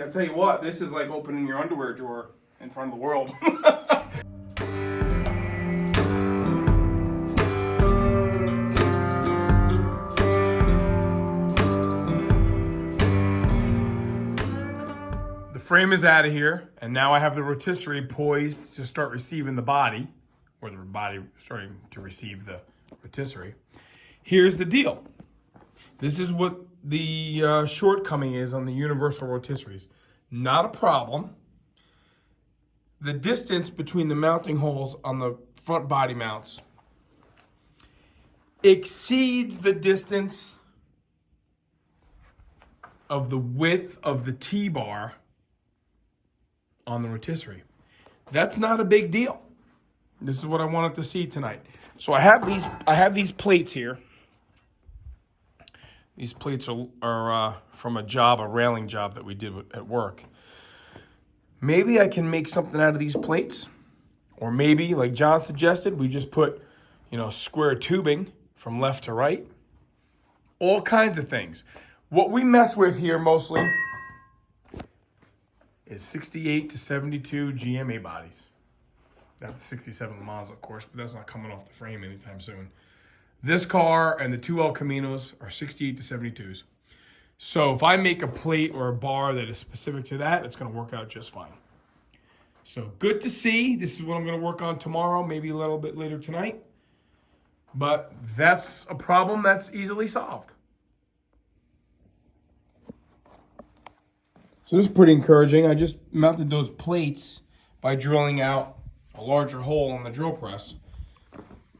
I'll tell you what, this is like opening your underwear drawer in front of the world. The frame is out of here, and now I have the rotisserie poised to start receiving the body, or the body starting to receive the rotisserie. Here's the deal. This is what the shortcoming is on the universal rotisseries. Not a problem. The distance between the mounting holes on the front body mounts exceeds the distance of the width of the T-bar on the rotisserie. That's not a big deal. This is what I wanted to see tonight. So I have these plates here. These plates are from a railing job that we did at work. Maybe I can make something out of these plates. Or maybe, like John suggested, we just put, square tubing from left to right. All kinds of things. What we mess with here mostly is 68 to 72 GMA bodies. Not the 67 Le Mans, of course, but that's not coming off the frame anytime soon. This car and the two El Caminos are 68 to 72s. So if I make a plate or a bar that is specific to that, it's going to work out just fine. So good to see. This is what I'm going to work on tomorrow, maybe a little bit later tonight. But that's a problem that's easily solved. So this is pretty encouraging. I just mounted those plates by drilling out a larger hole on the drill press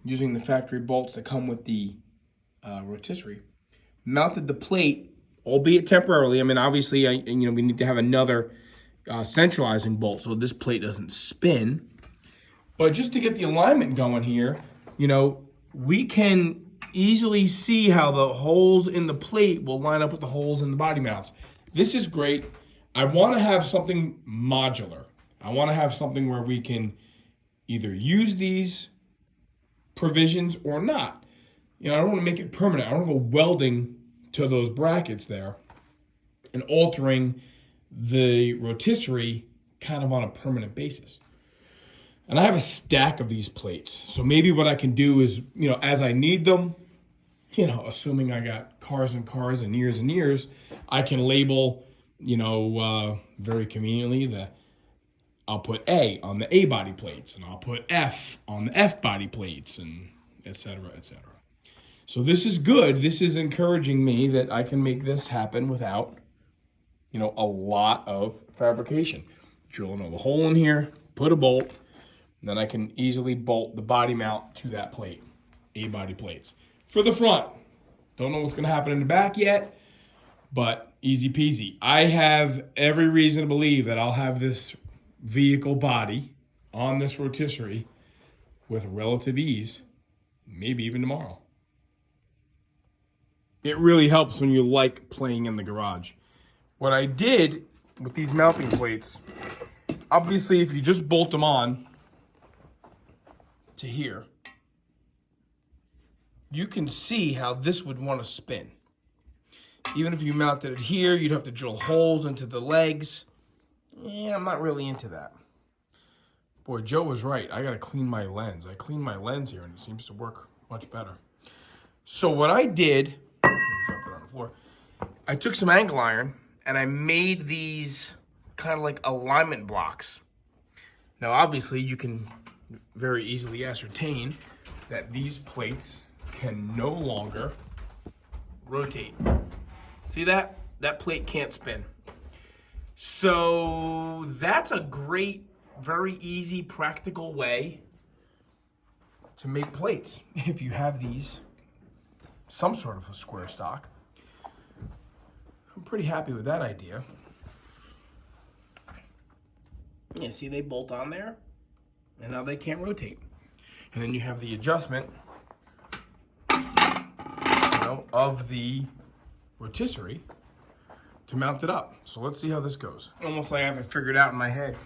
using the factory bolts that come with the rotisserie. Mounted the plate, albeit temporarily. I mean, obviously, we need to have another centralizing bolt so this plate doesn't spin. But just to get the alignment going here, we can easily see how the holes in the plate will line up with the holes in the body mounts. This is great. I want to have something modular. I want to have something where we can either use these provisions or not. I don't want to make it permanent. I don't want to go welding to those brackets there and altering the rotisserie kind of on a permanent basis. And I have a stack of these plates. So maybe what I can do is, as I need them, assuming I got cars and cars and years, I can label, very conveniently that I'll put A on the A body plates, and I'll put F on the F body plates, and et cetera, et cetera. So this is good. This is encouraging me that I can make this happen without, a lot of fabrication. Drill another hole in here, put a bolt, and then I can easily bolt the body mount to that plate, A body plates. For the front, don't know what's going to happen in the back yet, but easy peasy. I have every reason to believe that I'll have this vehicle body on this rotisserie with relative ease, maybe even tomorrow. It really helps when you like playing in the garage. What I did with these mounting plates, obviously if you just bolt them on to here, you can see how this would want to spin. Even if you mounted it here, you'd have to drill holes into the legs. Yeah, I'm not really into that. Boy, Joe was right. I got to clean my lens. I cleaned my lens here, and it seems to work much better. So what I did, dropped it on the floor, I took some angle iron, and I made these kind of like alignment blocks. Now, obviously, you can very easily ascertain that these plates can no longer rotate. See that? That plate can't spin. So that's a great, very easy, practical way to make plates if you have these, some sort of a square stock. I'm pretty happy with that idea. Yeah, see, they bolt on there, and now they can't rotate. And then you have the adjustment, of the rotisserie to mount it up. So let's see how this goes. Almost like I have it figured out in my head.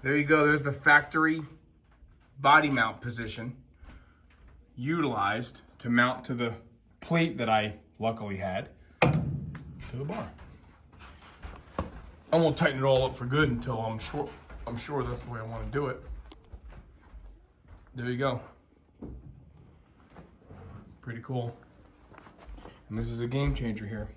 There you go. There's the factory body mount position utilized to mount to the plate that I luckily had to the bar. I won't tighten it all up for good until I'm sure that's the way I want to do it. There you go. Pretty cool. And this is a game changer here.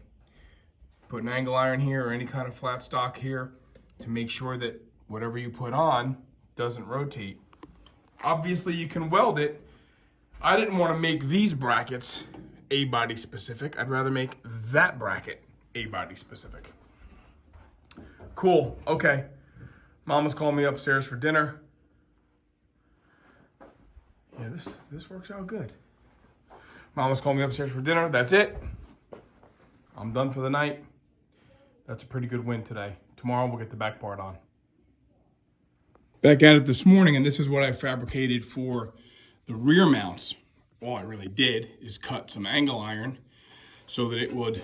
Put an angle iron here or any kind of flat stock here to make sure that whatever you put on doesn't rotate. Obviously you can weld it. I didn't want to make these brackets A-body specific. I'd rather make that bracket A-body specific. Cool, okay. Mama's calling me upstairs for dinner. Yeah, this works out good. Mama's calling me upstairs for dinner. That's it. I'm done for the night. That's a pretty good win today. Tomorrow we'll get the back part on. Back at it this morning, and this is what I fabricated for the rear mounts. All I really did is cut some angle iron so that it would,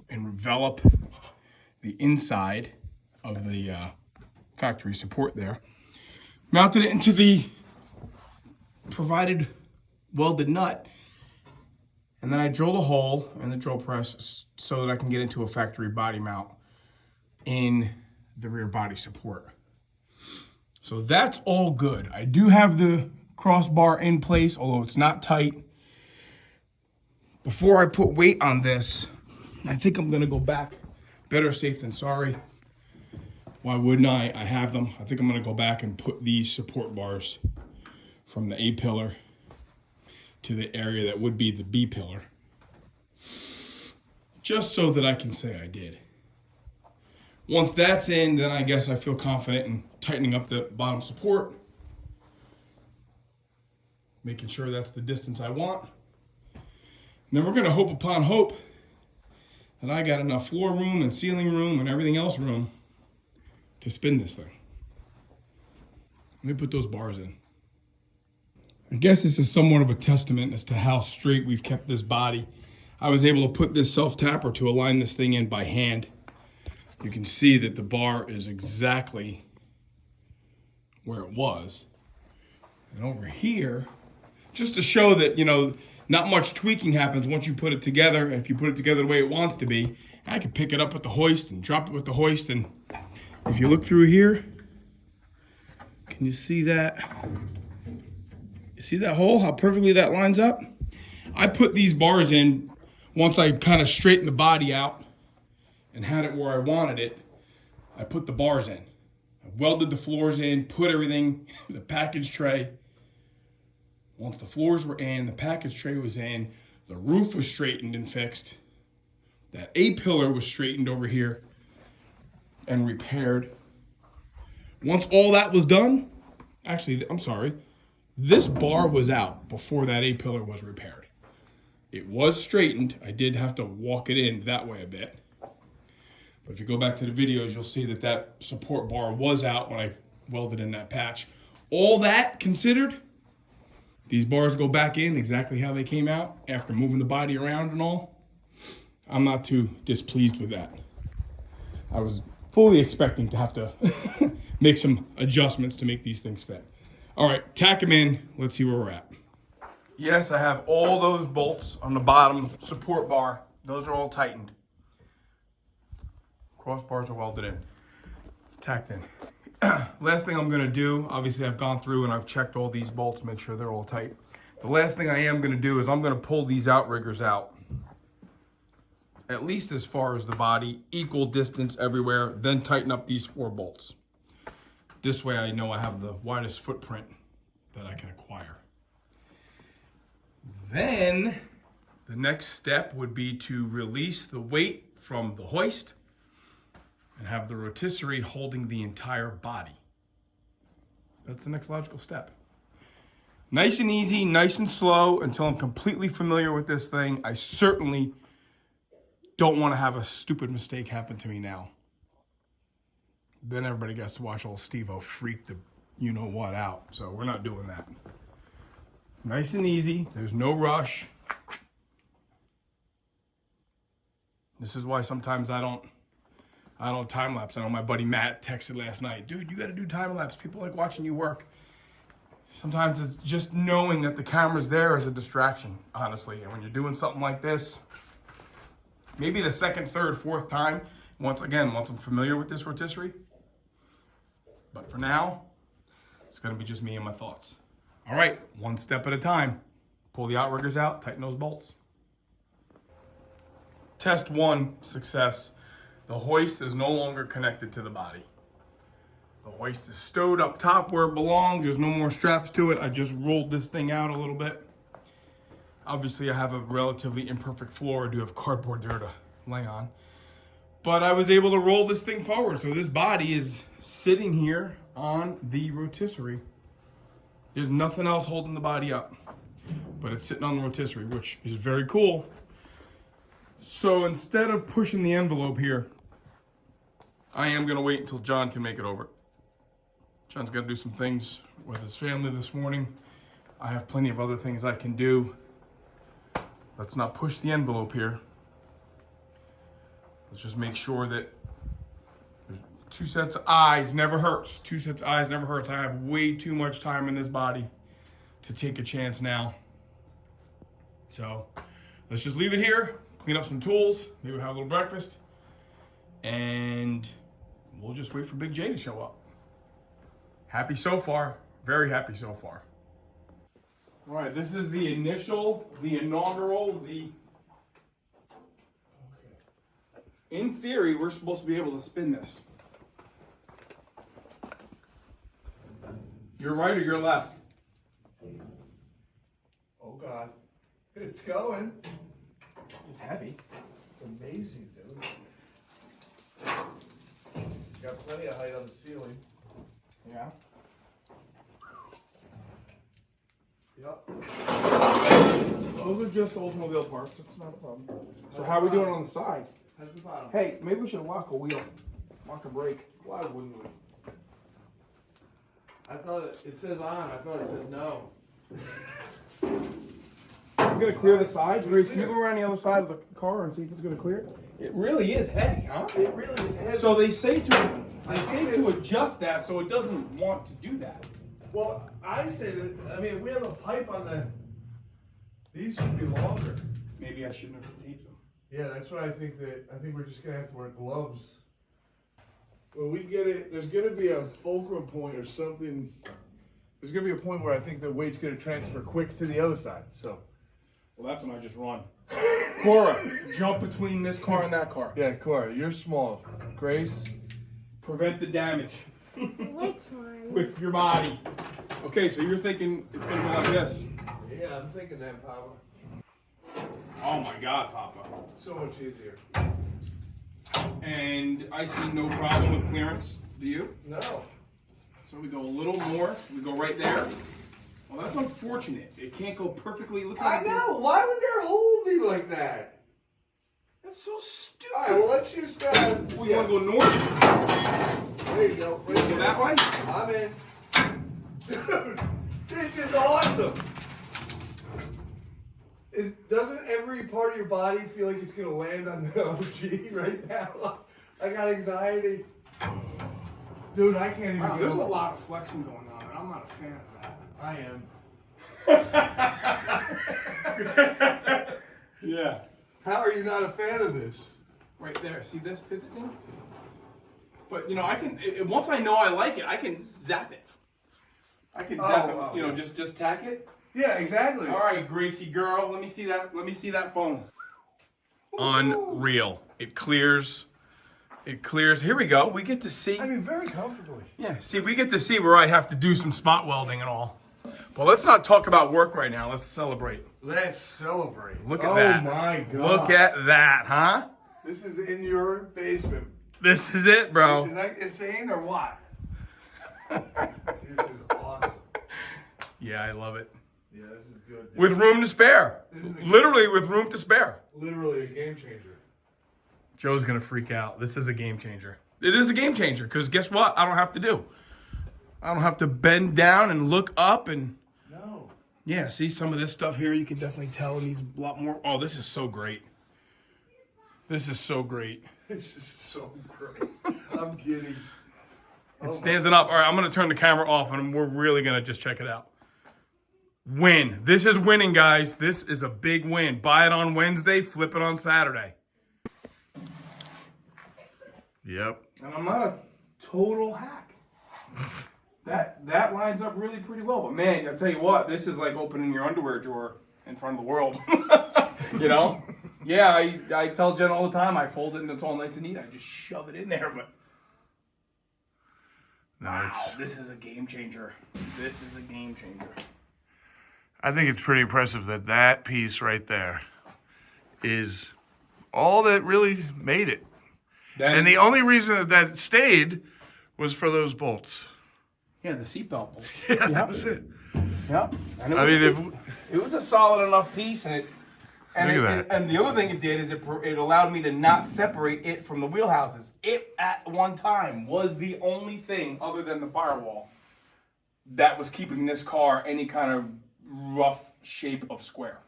envelop the inside of the factory support there. Mounted it into the provided welded nut, and then I drilled a hole in the drill press so that I can get into a factory body mount in the rear body support. So that's all good. I do have the crossbar in place, although it's not tight. Before I put weight on this, I think I'm gonna go back. Better safe than sorry. Why wouldn't I? I have them. I think I'm gonna go back and put these support bars from the A pillar to the area that would be the B pillar, just so that I can say I did. Once that's in, then I guess I feel confident in tightening up the bottom support, making sure that's the distance I want. And then we're gonna hope upon hope that I got enough floor room and ceiling room and everything else room to spin this thing. Let me put those bars in. I guess this is somewhat of a testament as to how straight we've kept this body. I was able to put this self-tapper to align this thing in by hand. You can see that the bar is exactly where it was. And over here, just to show that, not much tweaking happens once you put it together. And if you put it together the way it wants to be, I can pick it up with the hoist and drop it with the hoist. And if you look through here, can you see that? You see that hole, how perfectly that lines up? I put these bars in once I kind of straightened the body out and had it where I wanted it. I put the bars in. I welded the floors in, put everything, the package tray. Once the floors were in, the package tray was in, the roof was straightened and fixed. That A pillar was straightened over here and repaired. Once all that was done, actually, I'm sorry, this bar was out before that A pillar was repaired. It was straightened. I did have to walk it in that way a bit. But if you go back to the videos, you'll see that that support bar was out when I welded in that patch. All that considered, these bars go back in exactly how they came out after moving the body around and all. I'm not too displeased with that. I was fully expecting to have to make some adjustments to make these things fit. All right, tack them in. Let's see where we're at. Yes, I have all those bolts on the bottom support bar. Those are all tightened. Crossbars are welded in, tacked in. Last thing I'm gonna do, obviously I've gone through and I've checked all these bolts, make sure they're all tight. The last thing I am gonna do is I'm gonna pull these outriggers out, at least as far as the body, equal distance everywhere, then tighten up these 4 bolts. This way I know I have the widest footprint that I can acquire. Then the next step would be to release the weight from the hoist and have the rotisserie holding the entire body. That's the next logical step. Nice and easy, nice and slow until I'm completely familiar with this thing. I certainly don't want to have a stupid mistake happen to me now. Then everybody gets to watch old Steve-O freak the you-know-what out. So we're not doing that. Nice and easy. There's no rush. This is why sometimes I don't time lapse. I know my buddy Matt texted last night, dude, you got to do time lapse. People like watching you work. Sometimes it's just knowing that the camera's there is a distraction, honestly. And when you're doing something like this, maybe the second, third, fourth time, once I'm familiar with this rotisserie. But for now, it's gonna be just me and my thoughts. All right, one step at a time. Pull the outriggers out, tighten those bolts. Test 1, success. The hoist is no longer connected to the body. The hoist is stowed up top where it belongs. There's no more straps to it. I just rolled this thing out a little bit. Obviously, I have a relatively imperfect floor. I do have cardboard there to lay on. But I was able to roll this thing forward. So this body is sitting here on the rotisserie. There's nothing else holding the body up. But it's sitting on the rotisserie, which is very cool. So instead of pushing the envelope here, I am going to wait until John can make it over. John's got to do some things with his family this morning. I have plenty of other things I can do. Let's not push the envelope here. Let's just make sure that there's 2 sets of eyes never hurts. 2 sets of eyes never hurts. I have way too much time in this body to take a chance now. So let's just leave it here, clean up some tools, maybe have a little breakfast, and we'll just wait for Big J to show up. Happy so far, very happy so far. All right, this is the initial, the inaugural, in theory, we're supposed to be able to spin this. You're right or you're left? Oh God, it's going. It's heavy. It's amazing, dude. Got plenty of height on the ceiling. Yeah. Yep. Those are just Oldsmobile parts. It's not a problem. So how are we doing on the side? How's the bottom? Hey, maybe we should lock a wheel. Lock a brake. Why wouldn't we? I thought it says on. I thought it said no. I'm gonna clear the sides. Grace, can you go around the other side of the car and see if it's gonna clear? It really is heavy, huh? It really is heavy. So they say to adjust that so it doesn't want to do that. Well, I say that. I mean, we have a pipe on the. These should be longer. Maybe I shouldn't have taped them. Yeah, that's what I think. I think we're just gonna have to wear gloves. When we get it, there's gonna be a fulcrum point or something. There's gonna be a point where I think the weight's gonna transfer quick to the other side. So. Well, that's when I just run. Cora, jump between this car and that car. Yeah, Cora, you're small. Grace, prevent the damage. Which one? With your body. Okay, so you're thinking it's gonna go like this. Yeah, I'm thinking that, Papa. Oh my God, Papa. So much easier. And I see no problem with clearance. Do you? No. So we go a little more. We go right there. Well, that's unfortunate. It can't go perfully. Look I know. Why would their hole be like that? That's so stupid. All right, well, let's just. We want to go north. There you go. Right Go that way? I'm in. Dude, this is awesome. Doesn't every part of your body feel like it's going to land on the OG right now? I got anxiety. Dude, I can't even. Wow, there's a lot of flexing going on, and I'm not a fan of that. I am. Yeah. How are you not a fan of this? Right there. See this pivot thing? But, you know, I can, once I know I like it, I can zap it. I can zap it, you know, just tack it. Yeah, exactly. All right, Gracie girl, let me see that. Let me see that phone. Unreal. It clears. It clears. Here we go. We get to see. I mean, very comfortably. Yeah, see, we get to see where I have to do some spot welding and all. But let's not talk about work right now. Let's celebrate. Let's celebrate. Look at that. Oh my God. Look at that, huh? This is in your basement. This is it, bro. Is that insane or what? This is awesome. Yeah, I love it. Yeah, this is good. Dude. With room to spare. This is Literally with room to spare. literally a game changer. Joe's gonna freak out. This is a game changer. It is a game changer, because guess what? I don't have to do. I don't have to bend down and look up and... No. Yeah, see some of this stuff here, you can definitely tell it needs a lot more. Oh, this is so great. This is so great. This is so great. I'm kidding. It's standing up. All right, I'm going to turn the camera off, and we're really going to just check it out. Win. This is winning, guys. This is a big win. Buy it on Wednesday, flip it on Saturday. Yep. And I'm not a total hack. That lines up really pretty well. But man, I'll tell you what, this is like opening your underwear drawer in front of the world. You know? Yeah, I tell Jen all the time, I fold it and it's all nice and neat. I just shove it in there, but Nice. wow, this is a game changer. This is a game changer. I think it's pretty impressive that piece right there is all that really made it. And the only reason that stayed was for those bolts. Yeah, the seatbelt bolts. Yeah, that was it. Yep. And I mean, it was a solid enough piece, and and the other thing it did is it allowed me to not separate it from the wheelhouses. It at one time was the only thing other than the firewall that was keeping this car any kind of rough shape of square.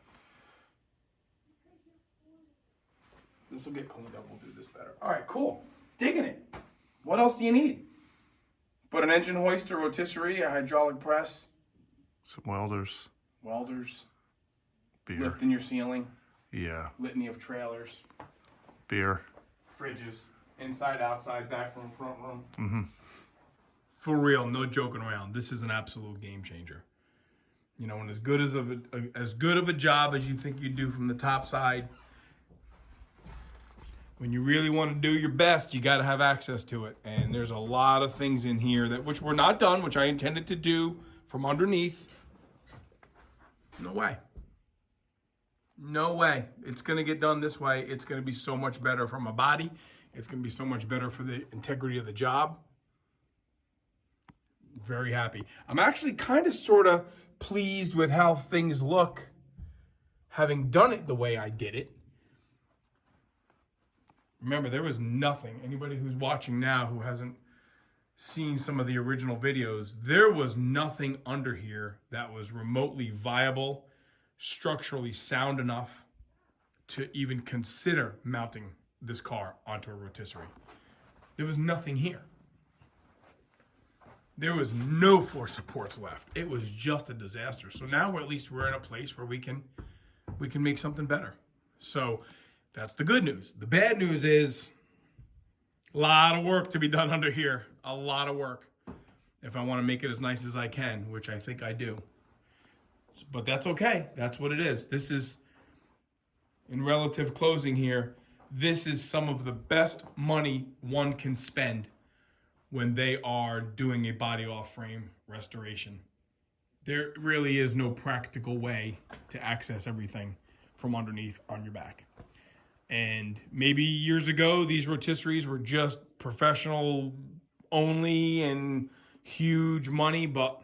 This will get cleaned up. We'll do this better. All right, cool. Digging it. What else do you need? But an engine hoist, a rotisserie, a hydraulic press, some welders, beer. lift in your ceiling, Yeah, litany of trailers, beer. fridges, inside, outside, back room, front room. For real, no joking around. This is an absolute game changer. You know, and as good of a job as you think you do from the top side, when you really want to do your best, you got to have access to it. And there's a lot of things in here which were not done, which I intended to do from underneath. No way. No way. It's going to get done this way. It's going to be so much better for my body. It's going to be so much better for the integrity of the job. Very happy. I'm actually kind of sort of pleased with how things look having done it the way I did it. Remember, there was nothing. Anybody who's watching now who hasn't seen some of the original videos, there was nothing under here that was remotely viable, structurally sound enough to even consider mounting this car onto a rotisserie. There was nothing here. There was no floor supports left. It was just a disaster. So now we're in a place where we can make something better. So that's the good news. The bad news is a lot of work to be done under here. A lot of work if I want to make it as nice as I can, which I think I do. But that's okay. That's what it is. This is, in relative closing here, this is some of the best money one can spend when they are doing a body off frame restoration. There really is no practical way to access everything from underneath on your back. And maybe years ago, these rotisseries were just professional only and huge money, but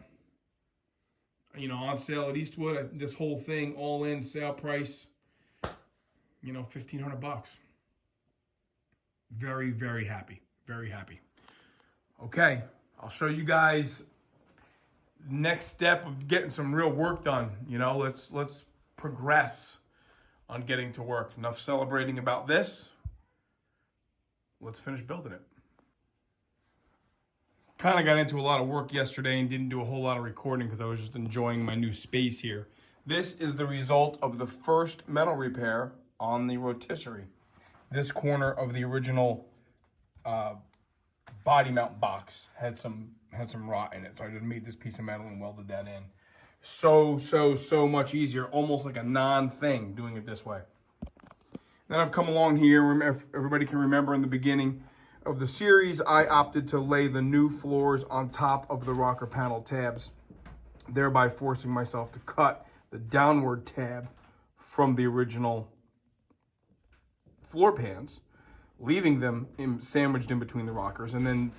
you know, on sale at Eastwood, this whole thing all in sale price, you know, $1,500. Very, very happy. Very happy. Okay, I'll show you guys next step of getting some real work done. You know, let's progress on getting to work. Enough celebrating about this. Let's finish building it. Kind of got into a lot of work yesterday and didn't do a whole lot of recording because I was just enjoying my new space here. This is the result of the first metal repair on the rotisserie. This corner of the original body mount box had some rot in it, so I just made this piece of metal and welded that in. So much easier, almost like a non-thing doing it this way. Then I've come along here. If everybody can remember in the beginning of the series, I opted to lay the new floors on top of the rocker panel tabs, thereby forcing myself to cut the downward tab from the original floor pans, leaving them sandwiched in between the rockers, and then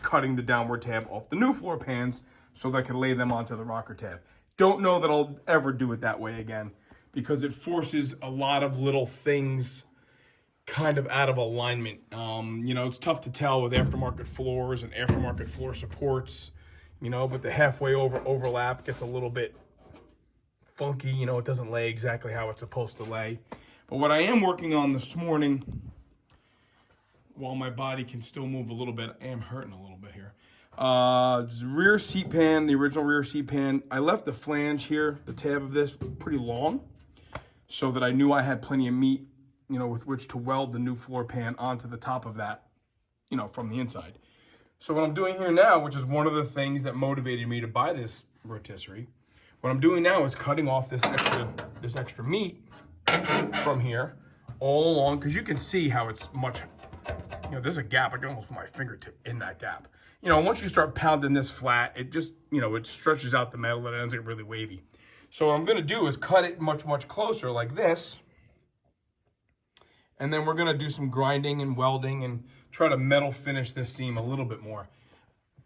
cutting the downward tab off the new floor pans so that I could lay them onto the rocker tab. Don't know that I'll ever do it that way again because it forces a lot of little things kind of out of alignment. You know, it's tough to tell with aftermarket floors and aftermarket floor supports, you know, but the halfway overlap gets a little bit funky. You know, it doesn't lay exactly how it's supposed to lay. But what I am working on this morning, while my body can still move a little bit, I am hurting a little bit here. It's the rear seat pan, the original rear seat pan. I left the flange here, the tab of this, pretty long, so that I knew I had plenty of meat, you know, with which to weld the new floor pan onto the top of that you know, from the inside. So what I'm doing here now, which is one of the things that motivated me to buy this rotisserie, what I'm doing now is cutting off this extra meat from here all along, because you can see how it's much, you know, there's a gap. I can almost put my fingertip in that gap. You know, once you start pounding this flat, it just, you know, it stretches out the metal and it ends up really wavy. So what I'm going to do is cut it much, much closer like this. And then we're going to do some grinding and welding and try to metal finish this seam a little bit more.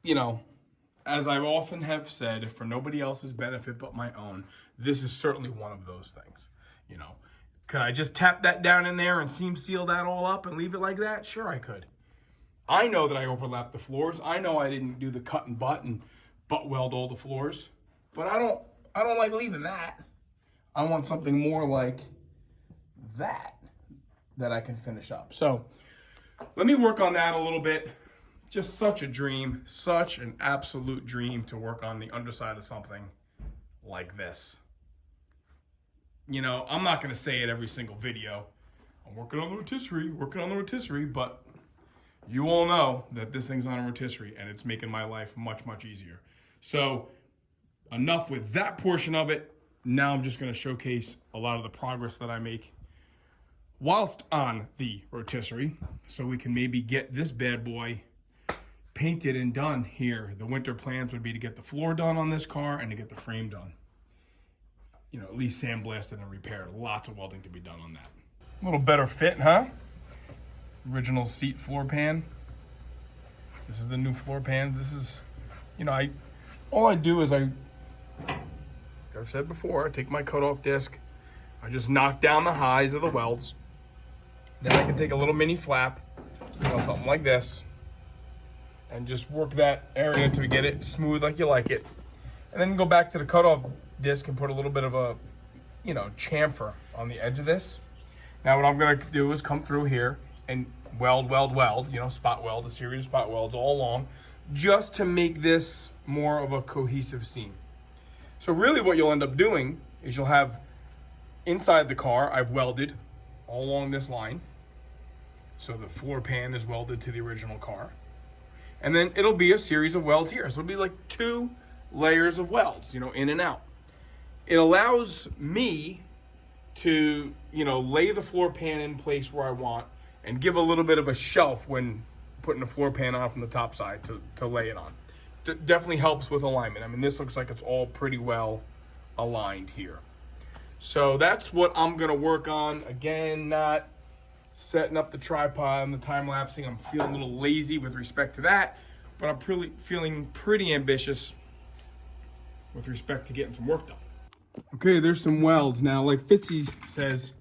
You know, as I often have said, if for nobody else's benefit but my own, this is certainly one of those things. You know, could I just tap that down in there and seam seal that all up and leave it like that? Sure, I could. I know that I overlapped the floors. I know I didn't do the cut and butt weld all the floors, but I don't like leaving that. I want something more like that I can finish up. So let me work on that a little bit. Just such a dream, such an absolute dream to work on the underside of something like this. You know, I'm not going to say it every single video. I'm working on the rotisserie, but you all know that this thing's on a rotisserie and it's making my life much, much easier. So enough with that portion of it. Now I'm just going to showcase a lot of the progress that I make whilst on the rotisserie, so we can maybe get this bad boy painted and done here. The winter plans would be to get the floor done on this car and to get the frame done. You know, at least sandblasted and repaired. Lots of welding to be done on that. A little better fit, huh? Original seat floor pan. This is the new floor pan. This is, you know, all I do is like I've said before, I take my cut-off disc, I just knock down the highs of the welds. Then I can take a little mini flap, you know, something like this, and just work that area to get it smooth like you like it. And then go back to the cut-off disc and put a little bit of a, you know, chamfer on the edge of this. Now what I'm gonna do is come through here and weld, you know, spot weld, a series of spot welds all along, just to make this more of a cohesive seam. So really what you'll end up doing is you'll have inside the car, I've welded all along this line. So the floor pan is welded to the original car. And then it'll be a series of welds here. So it'll be like 2 layers of welds, you know, in and out. It allows me to, you know, lay the floor pan in place where I want and give a little bit of a shelf when putting the floor pan on from the top side to lay it on. Definitely helps with alignment. I mean, this looks like it's all pretty well aligned here. So that's what I'm gonna work on. Again, not setting up the tripod and the time-lapsing. I'm feeling a little lazy with respect to that, but I'm feeling pretty ambitious with respect to getting some work done. Okay, there's some welds. Now, like Fitzy says,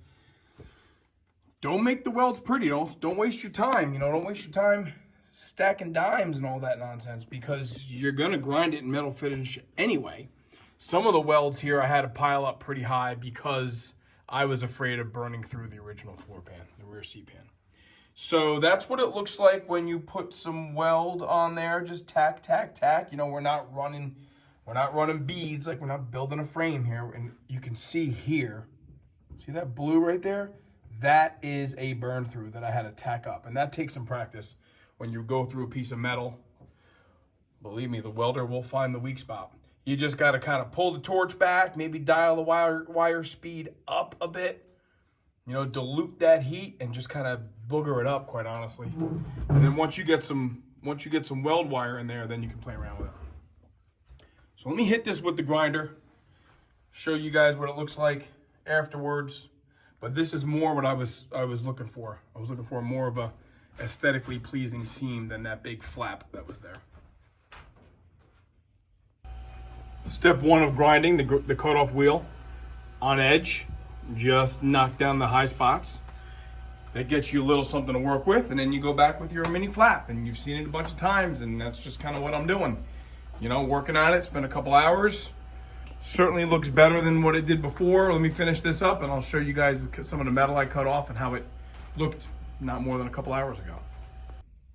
don't make the welds pretty. Don't waste your time. You know, don't waste your time stacking dimes and all that nonsense, because you're gonna grind it in metal finish anyway. Some of the welds here I had to pile up pretty high because I was afraid of burning through the original floor pan, the rear seat pan. So that's what it looks like when you put some weld on there. Just tack, tack, tack. You know, we're not running beads, like we're not building a frame here. And you can see here, see that blue right there? That is a burn through that I had to tack up. And that takes some practice. When you go through a piece of metal, believe me, the welder will find the weak spot. You just got to kind of pull the torch back, maybe dial the wire speed up a bit, you know, dilute that heat and just kind of booger it up, quite honestly. And then once you get some weld wire in there, then you can play around with it. So let me hit this with the grinder, show you guys what it looks like afterwards. But this is more what I was looking for. I was looking for more of a aesthetically pleasing seam than that big flap that was there. Step 1 of grinding, the cut-off wheel on edge. Just knock down the high spots. That gets you a little something to work with, and then you go back with your mini flap, and you've seen it a bunch of times, and that's just kind of what I'm doing. You know, working on it, spent a couple hours. Certainly looks better than what it did before. Let me finish this up, and I'll show you guys some of the metal I cut off and how it looked not more than a couple hours ago.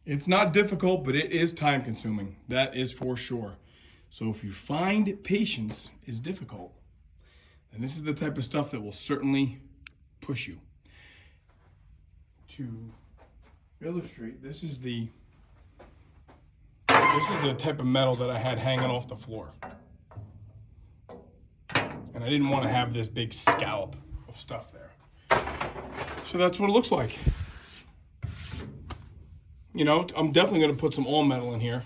It's not difficult, but it is time consuming. That is for sure. So if you find patience is difficult, then this is the type of stuff that will certainly push you. To illustrate, this is the This is the type of metal that I had hanging off the floor. And I didn't want to have this big scallop of stuff there. So that's what it looks like. You know, I'm definitely going to put some all metal in here.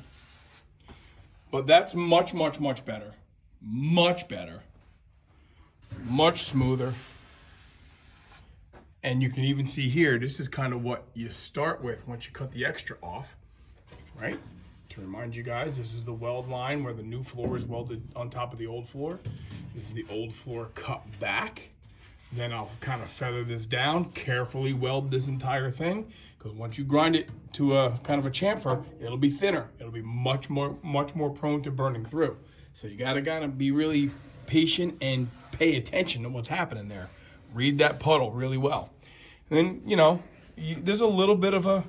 But that's much, much, much better. Much better. Much smoother. And you can even see here, this is kind of what you start with once you cut the extra off, right? To remind you guys, this is the weld line where the new floor is welded on top of the old floor. This is the old floor cut back. Then I'll kind of feather this down, carefully weld this entire thing, because once you grind it to a kind of a chamfer, it'll be thinner. It'll be much more prone to burning through. So you gotta be really patient and pay attention to what's happening there. Read that puddle really well. And then, you know, there's a little bit of a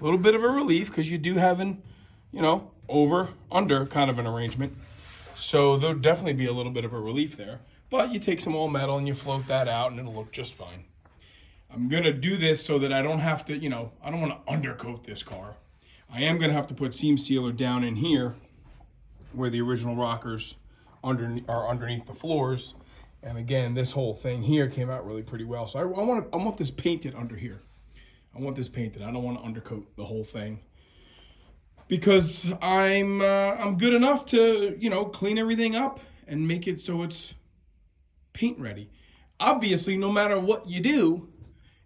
relief because you do have an, you know, over under kind of an arrangement. So there'll definitely be a little bit of a relief there. But you take some all metal and you float that out and it'll look just fine. I'm gonna do this so that I don't have to, you know, I don't want to undercoat this car. I am gonna have to put seam sealer down in here where the original rockers are underneath the floors. And again, this whole thing here came out really pretty well. So I want this painted under here. I want this painted. I don't want to undercoat the whole thing because I'm good enough to, you know, clean everything up and make it so it's paint ready. Obviously, no matter what you do,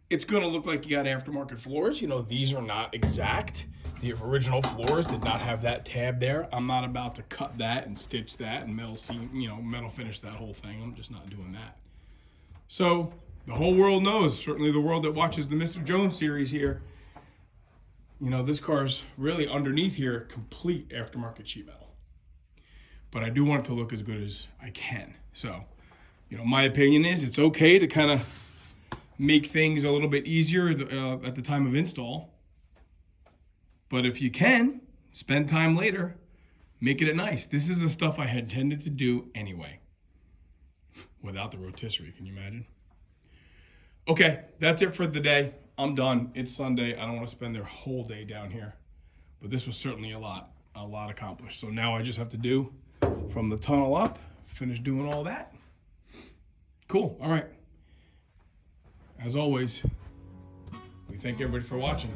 it's going to look like you got aftermarket floors. You know, these are not exact. The original floors did not have that tab there. I'm not about to cut that and stitch that and metal seam, you know, metal finish that whole thing. I'm just not doing that. So the whole world knows, certainly the world that watches the Mr. Jones series here, you know, this car's really underneath here, complete aftermarket sheet metal. But I do want it to look as good as I can. So, you know, my opinion is it's okay to kind of make things a little bit easier at the time of install. But if you can, spend time later, making it nice. This is the stuff I had intended to do anyway. Without the rotisserie, can you imagine? Okay, that's it for the day. I'm done. It's Sunday. I don't want to spend their whole day down here. But this was certainly a lot accomplished. So now I just have to do from the tunnel up, finish doing all that. Cool, all right. As always, we thank everybody for watching.